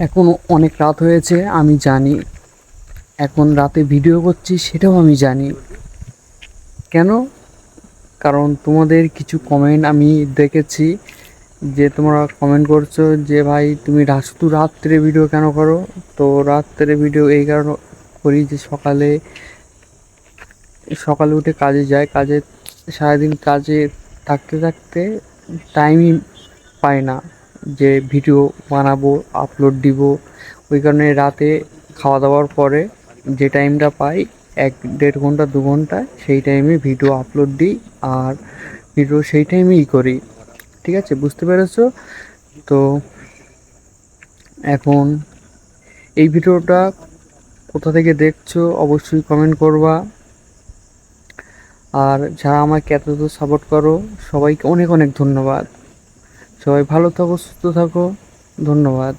এখনও অনেক রাত হয়েছে, আমি জানি। এখন রাতে ভিডিও করছি সেটাও আমি জানি। কেন? কারণ তোমাদের কিছু কমেন্ট আমি দেখেছি, যে তোমরা কমেন্ট করছো যে ভাই তুমি শুধু রাত্রে ভিডিও কেন করো। তো রাত্রে ভিডিও এই কারণে করি যে সকালে সকালে উঠে কাজে যাই, কাজে সারাদিন কাজে থাকতে থাকতে টাইমই পাই না যে ভিডিও বানাবো, আপলোড দিব। ওই কারণে রাতে খাওয়া দাওয়ার পরে যে টাইমটা পাই, 1-1.5 ঘন্টা 2 ঘন্টা, সেই টাইমে ভিডিও আপলোড দিই। আর ভিডিও সেই টাইমেই করি। ঠিক আছে, বুঝতে পেরেছো? তো এখন এই ভিডিওটা কোথা থেকে দেখছো অবশ্যই কমেন্ট করবা। আর যারা আমাকে এত সাপোর্ট করো, সবাইকে অনেক অনেক ধন্যবাদ। সবাই ভালো থাকো, সুস্থ থাকো। ধন্যবাদ।